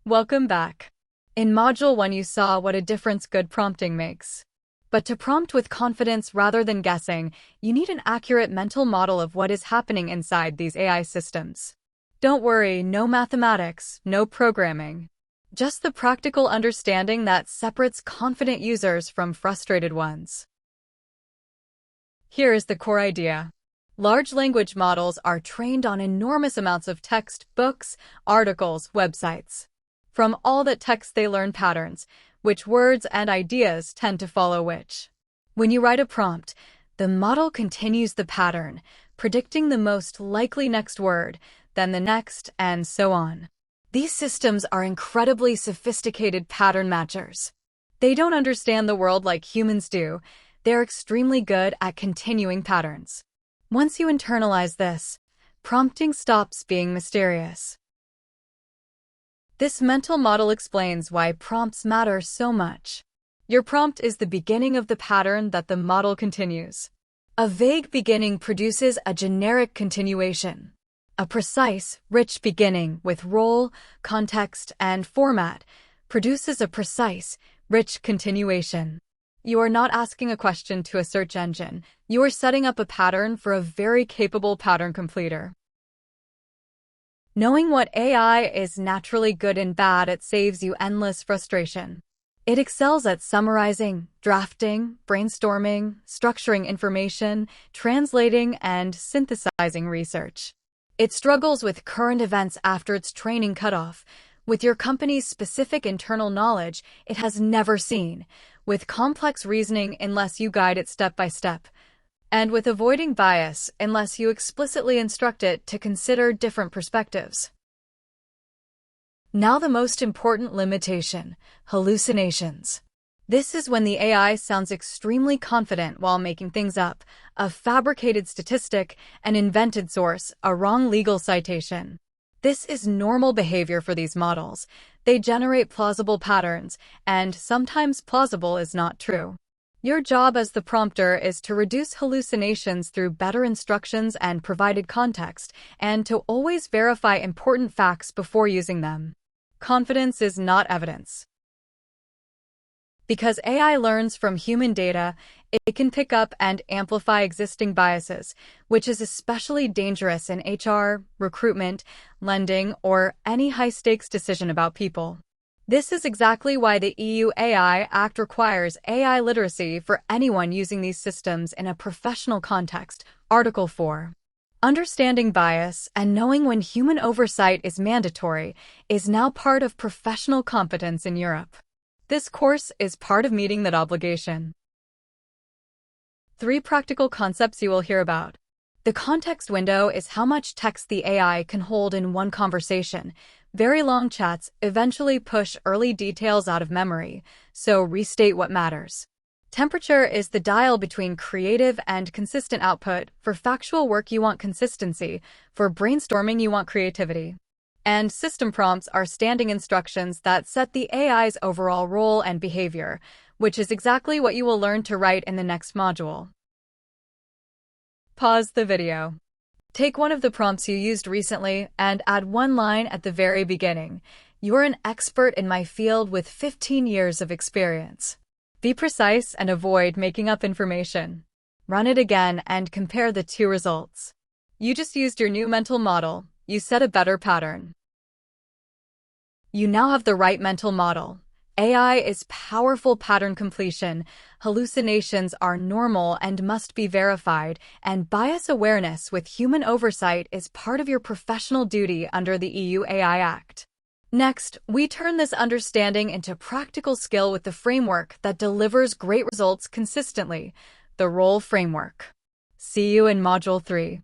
Welcome back. In Module 1 you saw what a difference good prompting makes. But to prompt with confidence rather than guessing, you need an accurate mental model of what is happening inside these AI systems. Don't worry, no mathematics, no programming. Just the practical understanding that separates confident users from frustrated ones. Here is the core idea. Large language models are trained on enormous amounts of text, books, articles, websites. From all that text they learn patterns, which words and ideas tend to follow which. When you write a prompt, the model continues the pattern, predicting the most likely next word, then the next, and so on. These systems are incredibly sophisticated pattern matchers. They don't understand the world like humans do. They're extremely good at continuing patterns. Once you internalize this, prompting stops being mysterious. This mental model explains why prompts matter so much. Your prompt is the beginning of the pattern that the model continues. A vague beginning produces a generic continuation. A precise, rich beginning with role, context, and format produces a precise, rich continuation. You are not asking a question to a search engine. You are setting up a pattern for a very capable pattern completer. Knowing what AI is naturally good and bad at saves you endless frustration. It excels at summarizing, drafting, brainstorming, structuring information, translating, and synthesizing research. It struggles with current events after its training cutoff, with your company's specific internal knowledge it has never seen, with complex reasoning unless you guide it step by step, and with avoiding bias unless you explicitly instruct it to consider different perspectives. Now the most important limitation, hallucinations. This is when the AI sounds extremely confident while making things up, a fabricated statistic, an invented source, a wrong legal citation. This is normal behavior for these models. They generate plausible patterns, and sometimes plausible is not true. Your job as the prompter is to reduce hallucinations through better instructions and provided context, and to always verify important facts before using them. Confidence is not evidence. Because AI learns from human data, it can pick up and amplify existing biases, which is especially dangerous in HR, recruitment, lending, or any high-stakes decision about people. This is exactly why the EU AI Act requires AI literacy for anyone using these systems in a professional context, Article 4. Understanding bias and knowing when human oversight is mandatory is now part of professional competence in Europe. This course is part of meeting that obligation. 3 practical concepts you will hear about. The context window is how much text the AI can hold in one conversation. Very long chats eventually push early details out of memory, so restate what matters. Temperature is the dial between creative and consistent output. For factual work you want consistency, for brainstorming you want creativity. And system prompts are standing instructions that set the AI's overall role and behavior, which is exactly what you will learn to write in the next module. Pause the video. Take one of the prompts you used recently and add one line at the very beginning. You're an expert in my field with 15 years of experience. Be precise and avoid making up information. Run it again and compare the 2 results. You just used your new mental model. You set a better pattern. You now have the right mental model. AI is powerful pattern completion, hallucinations are normal and must be verified, and bias awareness with human oversight is part of your professional duty under the EU AI Act. Next, we turn this understanding into practical skill with the framework that delivers great results consistently, the ROLE framework. See you in Module 3.